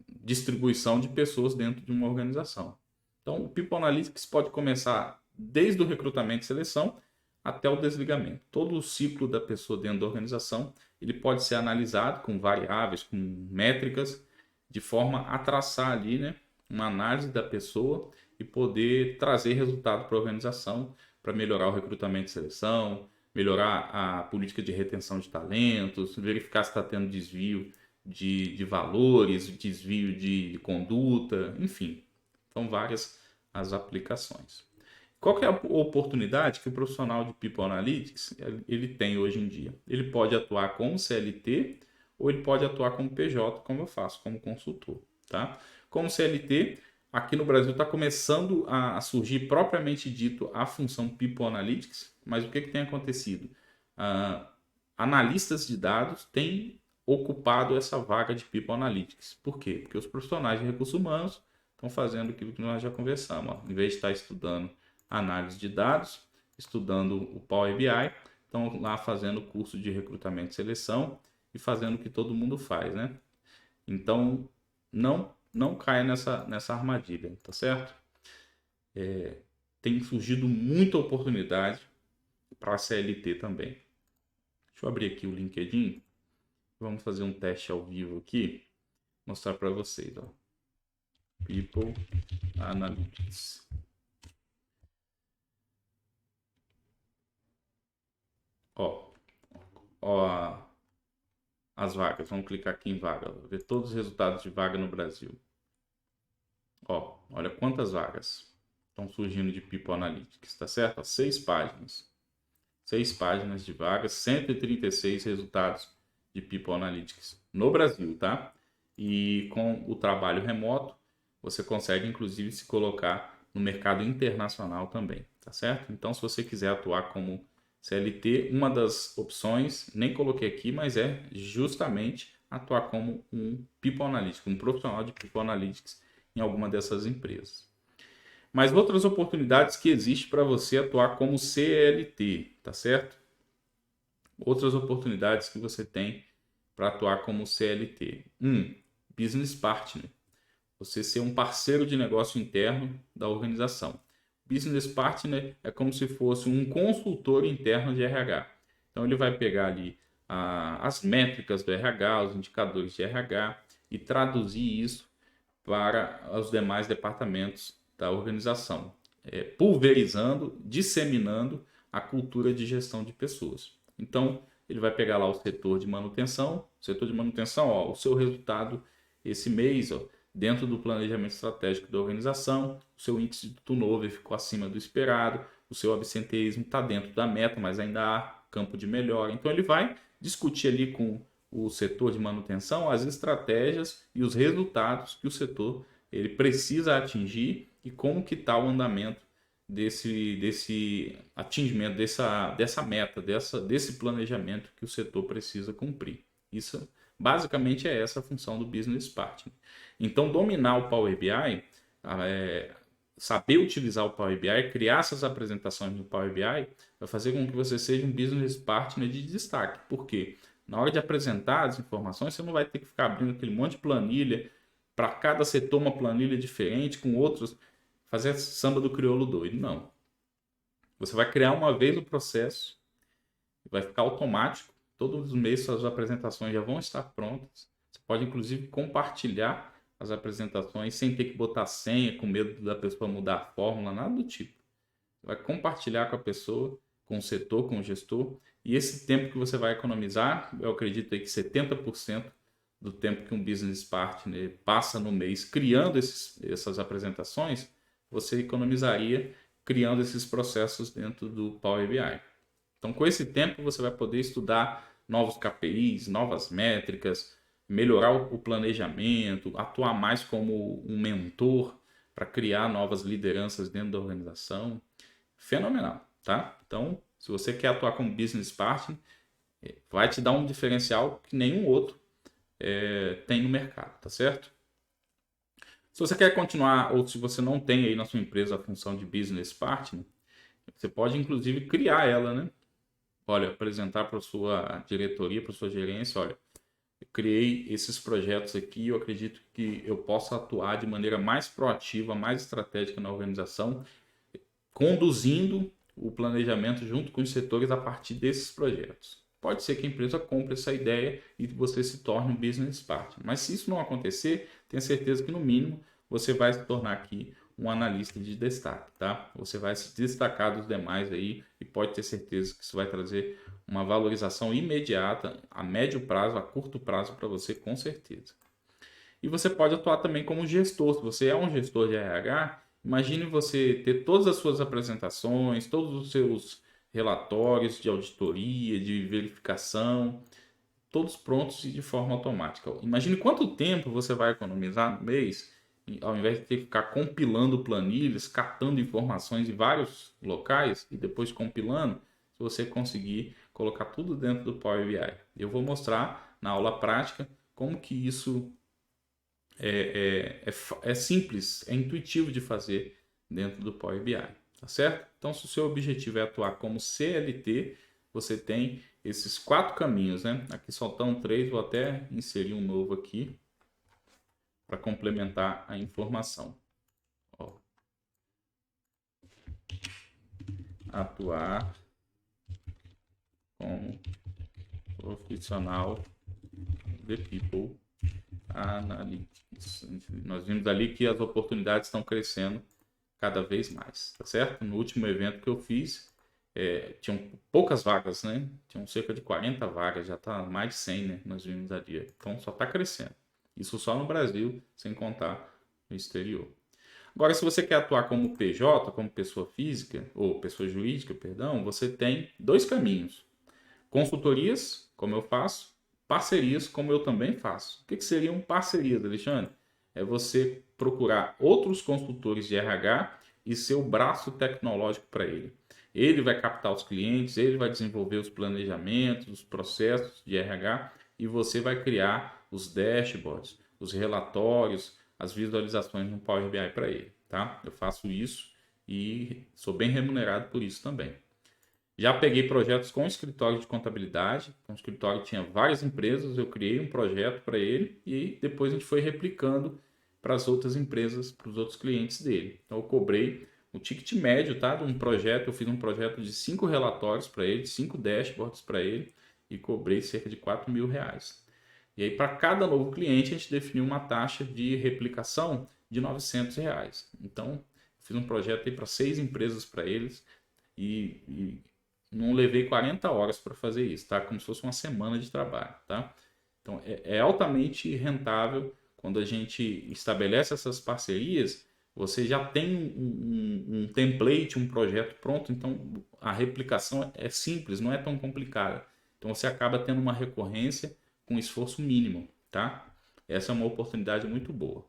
distribuição de pessoas dentro de uma organização. Então, o People Analytics pode começar desde o recrutamento e seleção até o desligamento. Todo o ciclo da pessoa dentro da organização, ele pode ser analisado com variáveis, com métricas, de forma a traçar ali, né, uma análise da pessoa e poder trazer resultado para a organização para melhorar o recrutamento e seleção, melhorar a política de retenção de talentos, verificar se está tendo desvio de valores, desvio de conduta, enfim. São várias as aplicações. Qual que é a oportunidade que o profissional de People Analytics ele tem hoje em dia? Ele pode atuar como CLT ou ele pode atuar como PJ, como eu faço, como consultor. Tá? Como CLT, aqui no Brasil está começando a surgir propriamente dito a função People Analytics, mas o que tem acontecido? Analistas de dados têm ocupado essa vaga de People Analytics. Por quê? Porque os profissionais de recursos humanos estão fazendo aquilo que nós já conversamos. Ó. Em vez de estar estudando análise de dados, estudando o Power BI, estão lá fazendo curso de recrutamento e seleção e fazendo o que todo mundo faz, né? Então, não caia nessa armadilha, tá certo? Tem surgido muita oportunidade para a CLT também. Deixa eu abrir aqui o LinkedIn. Vamos fazer um teste ao vivo aqui. Mostrar para vocês. Ó. People Analytics. Ó, as vagas. Vamos clicar aqui em vaga. Ver todos os resultados de vaga no Brasil. Ó, olha quantas vagas estão surgindo de People Analytics, tá certo? Ó, 6 páginas. 6 páginas de vagas, 136 resultados de People Analytics no Brasil, tá? E com o trabalho remoto, você consegue inclusive se colocar no mercado internacional também, tá certo? Então, se você quiser atuar como CLT, uma das opções, nem coloquei aqui, mas é justamente atuar como um People Analytics, um profissional de People Analytics em alguma dessas empresas. Mas outras oportunidades que existem para você atuar como CLT, tá certo? Outras oportunidades que você tem para atuar como CLT. Business Partner. Você ser um parceiro de negócio interno da organização. Business Partner é como se fosse um consultor interno de RH. Então ele vai pegar ali as métricas do RH, os indicadores de RH e traduzir isso para os demais departamentos da organização, pulverizando, disseminando a cultura de gestão de pessoas. Então, ele vai pegar lá o setor de manutenção, ó, o seu resultado esse mês, ó, dentro do planejamento estratégico da organização, o seu índice de turnover ficou acima do esperado, o seu absenteísmo está dentro da meta, mas ainda há campo de melhora. Então, ele vai discutir ali com o setor de manutenção as estratégias e os resultados que o setor ele precisa atingir e como que está o andamento desse atingimento, dessa meta, desse planejamento que o setor precisa cumprir. Isso basicamente é essa a função do Business Partner. Então, dominar o Power BI saber utilizar o Power BI, criar essas apresentações no Power BI, vai fazer com que você seja um business partner de destaque. Por quê? Na hora de apresentar as informações, você não vai ter que ficar abrindo aquele monte de planilha, para cada setor uma planilha diferente, com outros, fazer samba do crioulo doido. Não. Você vai criar uma vez o processo, vai ficar automático, todos os meses suas apresentações já vão estar prontas. Você pode, inclusive, compartilhar as apresentações sem ter que botar senha, com medo da pessoa mudar a fórmula, nada do tipo. Você vai compartilhar com a pessoa, com o setor, com o gestor, e esse tempo que você vai economizar, eu acredito aí que 70% do tempo que um business partner passa no mês criando essas apresentações, você economizaria criando esses processos dentro do Power BI. Então, com esse tempo, você vai poder estudar novos KPIs, novas métricas, melhorar o planejamento, atuar mais como um mentor para criar novas lideranças dentro da organização. Fenomenal, tá? Então, se você quer atuar como business partner, vai te dar um diferencial que nenhum outro tem no mercado, tá certo? Se você quer continuar, ou se você não tem aí na sua empresa a função de business partner, você pode inclusive criar ela, né? Olha, apresentar para a sua diretoria, para a sua gerência, olha, eu criei esses projetos aqui e eu acredito que eu possa atuar de maneira mais proativa, mais estratégica na organização, conduzindo o planejamento junto com os setores a partir desses projetos. Pode ser que a empresa compre essa ideia e você se torne um business partner. Mas se isso não acontecer, tenha certeza que no mínimo você vai se tornar aqui um analista de destaque, tá? Você vai se destacar dos demais aí e pode ter certeza que isso vai trazer uma valorização imediata, a médio prazo, a curto prazo para você, com certeza. E você pode atuar também como gestor. Se você é um gestor de RH, imagine você ter todas as suas apresentações, todos os seus relatórios de auditoria, de verificação, todos prontos e de forma automática. Imagine quanto tempo você vai economizar no mês, ao invés de ter que ficar compilando planilhas, catando informações de vários locais e depois compilando, se você conseguir colocar tudo dentro do Power BI. Eu vou mostrar na aula prática como que isso é simples, é intuitivo de fazer dentro do Power BI, tá certo? Então, se o seu objetivo é atuar como CLT, você tem esses 4 caminhos, né? Aqui só estão 3, vou até inserir um novo aqui para complementar a informação. Ó. Atuar como profissional de People Analytics. Nós vimos ali que as oportunidades estão crescendo cada vez mais, tá certo? No último evento que eu fiz, tinham poucas vagas, né? Tinham cerca de 40 vagas, já está mais de 100, né? Nós vimos ali. Então só está crescendo. Isso só no Brasil, sem contar no exterior. Agora, se você quer atuar como PJ, como pessoa física, ou pessoa jurídica, perdão, você tem 2 caminhos. Consultorias, como eu faço, parcerias, como eu também faço. O que seriam parcerias, Alexandre? É você procurar outros consultores de RH e ser o braço tecnológico para ele. Ele vai captar os clientes, ele vai desenvolver os planejamentos, os processos de RH e você vai criar os dashboards, os relatórios, as visualizações no Power BI para ele, tá? Eu faço isso e sou bem remunerado por isso também. Já peguei projetos com escritório de contabilidade, o escritório tinha várias empresas, eu criei um projeto para ele e depois a gente foi replicando para as outras empresas, para os outros clientes dele. Então eu cobrei o ticket médio, tá, de um projeto, eu fiz um projeto de 5 relatórios para ele, 5 dashboards para ele e cobrei cerca de R$ 4.000. E aí para cada novo cliente a gente definiu uma taxa de replicação de R$ 900. Então fiz um projeto aí para 6 empresas para eles e não levei 40 horas para fazer isso, tá? Como se fosse uma semana de trabalho, tá? Então, é altamente rentável quando a gente estabelece essas parcerias, você já tem um template, um projeto pronto, então a replicação é simples, não é tão complicada. Então, você acaba tendo uma recorrência com esforço mínimo, tá? Essa é uma oportunidade muito boa.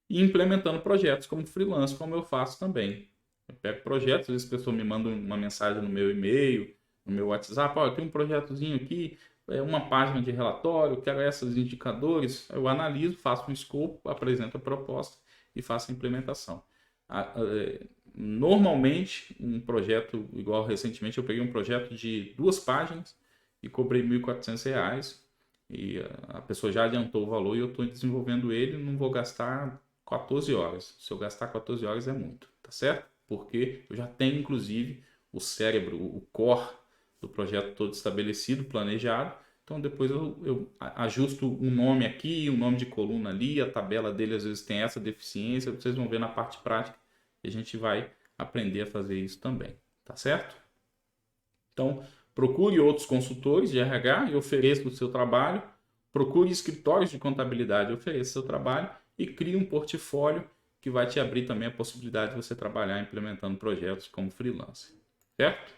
E implementando projetos como freelance, como eu faço também. Eu pego projetos, às vezes a pessoa me manda uma mensagem no meu e-mail, no meu WhatsApp, eu tenho um projetozinho aqui, uma página de relatório, quero esses indicadores, eu analiso, faço um escopo, apresento a proposta e faço a implementação. Normalmente, um projeto, igual recentemente, eu peguei um projeto de 2 páginas e cobrei R$ 1.400 e a pessoa já adiantou o valor e eu estou desenvolvendo ele, não vou gastar 14 horas. Se eu gastar 14 horas é muito, tá certo? Porque eu já tenho, inclusive, o cérebro, o core do projeto todo estabelecido, planejado. Então depois eu ajusto um nome aqui, um nome de coluna ali, a tabela dele às vezes tem essa deficiência, vocês vão ver na parte prática e a gente vai aprender a fazer isso também, tá certo? Então, procure outros consultores de RH e ofereça o seu trabalho, procure escritórios de contabilidade e ofereça o seu trabalho e crie um portfólio que vai te abrir também a possibilidade de você trabalhar implementando projetos como freelancer, certo?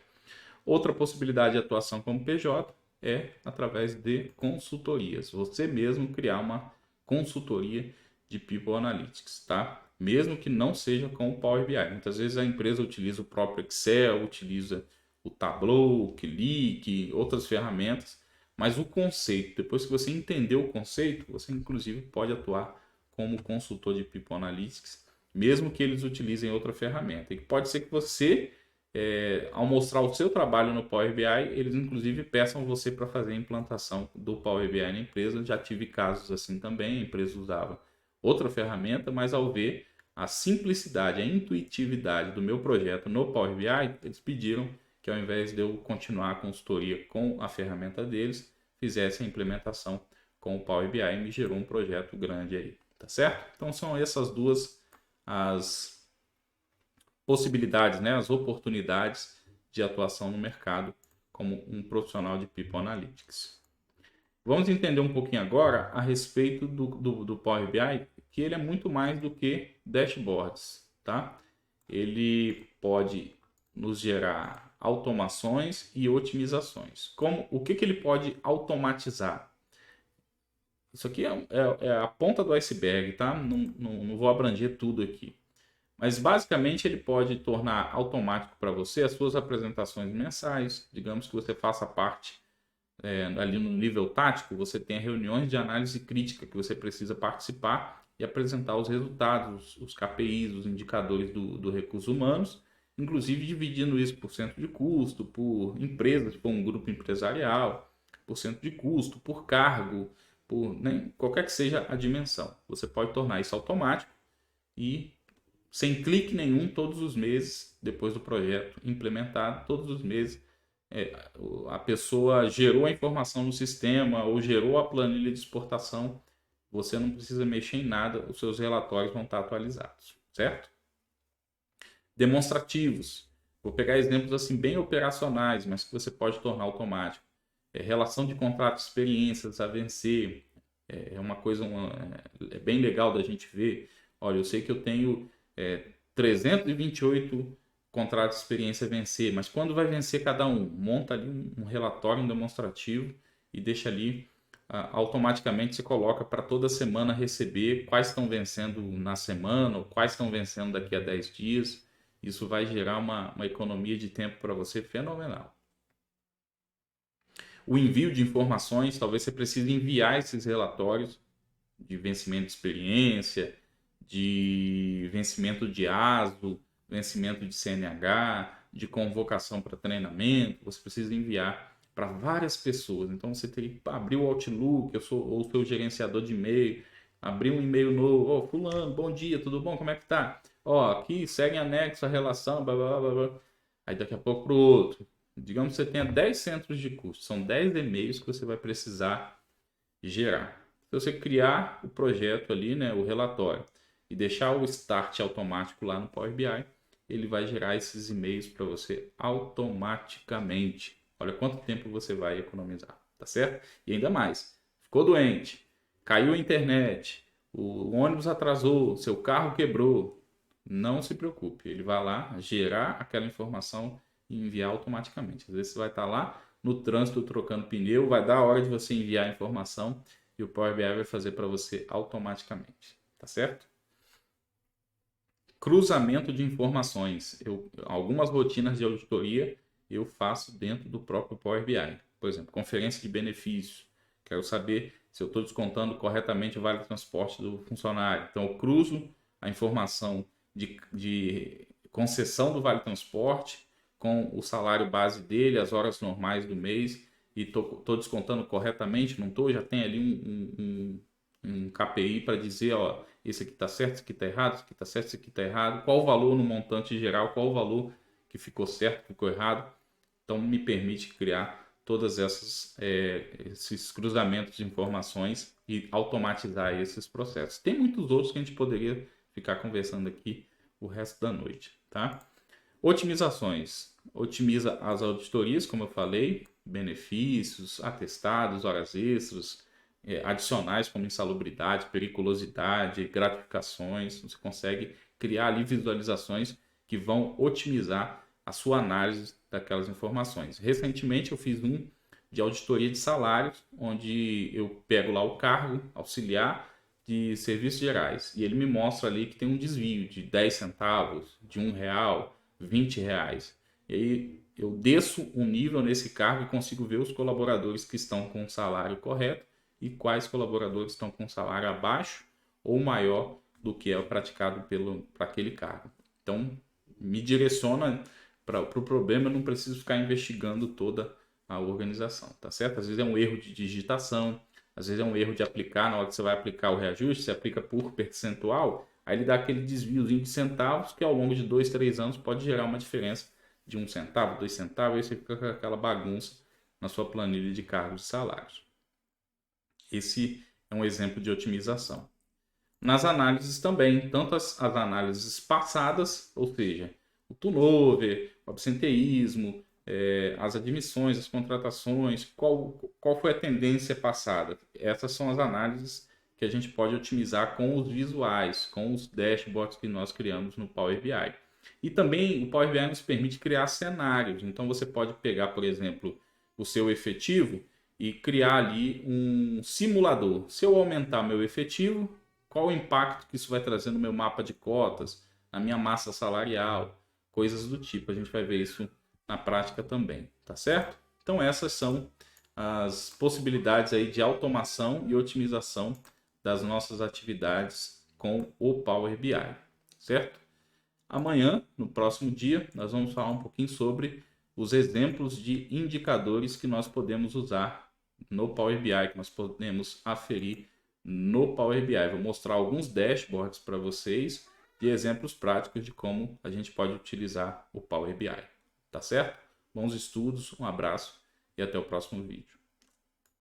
Outra possibilidade de atuação como PJ é através de consultorias. Você mesmo criar uma consultoria de People Analytics, tá? Mesmo que não seja com o Power BI. Muitas vezes a empresa utiliza o próprio Excel, utiliza o Tableau, o Qlik, outras ferramentas, mas o conceito, depois que você entendeu o conceito, você inclusive pode atuar como consultor de People Analytics, mesmo que eles utilizem outra ferramenta. E pode ser que você ao mostrar o seu trabalho no Power BI, eles inclusive peçam você para fazer a implantação do Power BI na empresa. Já tive casos assim também, a empresa usava outra ferramenta, mas ao ver a simplicidade, a intuitividade do meu projeto no Power BI, eles pediram que ao invés de eu continuar a consultoria com a ferramenta deles, fizesse a implementação com o Power BI e me gerou um projeto grande aí, tá certo? Então são essas duas as possibilidades, né, as oportunidades de atuação no mercado como um profissional de People Analytics. Vamos entender um pouquinho agora a respeito do Power BI, que ele é muito mais do que dashboards, tá? Ele pode nos gerar automações e otimizações. O que ele pode automatizar? Isso aqui é a ponta do iceberg, tá? Não vou abranger tudo aqui. Mas basicamente ele pode tornar automático para você as suas apresentações mensais. Digamos que você faça parte ali no nível tático, você tem reuniões de análise crítica que você precisa participar e apresentar os resultados, os KPIs, os indicadores do recursos humanos, inclusive dividindo isso por cento de custo, por empresas, por um grupo empresarial, por cento de custo, por cargo, por qualquer que seja a dimensão. Você pode tornar isso automático e sem clique nenhum, todos os meses, depois do projeto implementado, todos os meses, a pessoa gerou a informação no sistema ou gerou a planilha de exportação, você não precisa mexer em nada, os seus relatórios vão estar atualizados, certo? Demonstrativos. Vou pegar exemplos assim bem operacionais, mas que você pode tornar automático. Relação de contrato de experiências a vencer. É uma coisa bem legal da gente ver. Olha, eu sei que eu tenho 328 contratos de experiência a vencer, mas quando vai vencer cada um? Monta ali um relatório, um demonstrativo e deixa ali, automaticamente se coloca para toda semana receber quais estão vencendo na semana ou quais estão vencendo daqui a 10 dias. Isso vai gerar uma economia de tempo para você fenomenal. O envio de informações, talvez você precise enviar esses relatórios de vencimento de experiência, de vencimento de ASO, vencimento de CNH, de convocação para treinamento, você precisa enviar para várias pessoas. Então você teria que abrir o Outlook, eu sou ou seu gerenciador de e-mail, abrir um e-mail novo, oh, fulano, bom dia, tudo bom? Como é que tá? Ó, aqui segue anexo a relação, blá, blá, blá, blá. Aí daqui a pouco para o outro. Digamos que você tenha 10 centros de custo, são 10 e-mails que você vai precisar gerar. Se você criar o projeto ali, né, o relatório, e deixar o start automático lá no Power BI, ele vai gerar esses e-mails para você automaticamente. Olha quanto tempo você vai economizar, tá certo? E ainda mais, ficou doente, caiu a internet, o ônibus atrasou, seu carro quebrou, não se preocupe, ele vai lá gerar aquela informação e enviar automaticamente. Às vezes você vai estar lá no trânsito trocando pneu, vai dar a hora de você enviar a informação e o Power BI vai fazer para você automaticamente, tá certo? Cruzamento de informações. Algumas rotinas de auditoria eu faço dentro do próprio Power BI. Por exemplo, conferência de benefícios. Quero saber se eu estou descontando corretamente o vale transporte do funcionário. Então, eu cruzo a informação de concessão do Vale Transporte, com o salário base dele, as horas normais do mês, e tô descontando corretamente, não estou? Já tem ali um KPI para dizer, ó, esse aqui está certo, esse aqui está errado, esse aqui está certo, esse aqui está errado, qual o valor no montante geral, qual o valor que ficou certo, ficou errado. Então, me permite criar todas esses cruzamentos de informações e automatizar esses processos. Tem muitos outros que a gente poderia ficar conversando aqui o resto da noite, tá? Otimizações. Otimiza as auditorias, como eu falei, benefícios, atestados, horas extras, adicionais como insalubridade, periculosidade, gratificações. Você consegue criar ali visualizações que vão otimizar a sua análise daquelas informações. Recentemente eu fiz um de auditoria de salários, onde eu pego lá o cargo auxiliar de serviços gerais e ele me mostra ali que tem um desvio de 10 centavos, de R$ 1, R$ 20. E aí eu desço um nível nesse cargo e consigo ver os colaboradores que estão com o salário correto e quais colaboradores estão com salário abaixo ou maior do que é o praticado para aquele cargo. Então, me direciona para o problema, eu não preciso ficar investigando toda a organização, tá certo? Às vezes é um erro de digitação, às vezes é um erro de aplicar, na hora que você vai aplicar o reajuste, você aplica por percentual, aí ele dá aquele desviozinho de centavos que ao longo de 2, 3 anos pode gerar uma diferença de 1 centavo, 2 centavos, aí você fica com aquela bagunça na sua planilha de cargos e salários. Esse é um exemplo de otimização. Nas análises também, tanto as análises passadas, ou seja, o turnover, o absenteísmo, as admissões, as contratações, qual foi a tendência passada. Essas são as análises que a gente pode otimizar com os visuais, com os dashboards que nós criamos no Power BI. E também o Power BI nos permite criar cenários. Então você pode pegar, por exemplo, o seu efetivo e criar ali um simulador. Se eu aumentar meu efetivo, qual o impacto que isso vai trazer no meu mapa de cotas, na minha massa salarial, coisas do tipo. A gente vai ver isso na prática também, tá certo? Então essas são as possibilidades aí de automação e otimização das nossas atividades com o Power BI, certo? Amanhã, no próximo dia, nós vamos falar um pouquinho sobre os exemplos de indicadores que nós podemos usar no Power BI, que nós podemos aferir no Power BI. Vou mostrar alguns dashboards para vocês de exemplos práticos de como a gente pode utilizar o Power BI. Tá certo? Bons estudos, um abraço e até o próximo vídeo.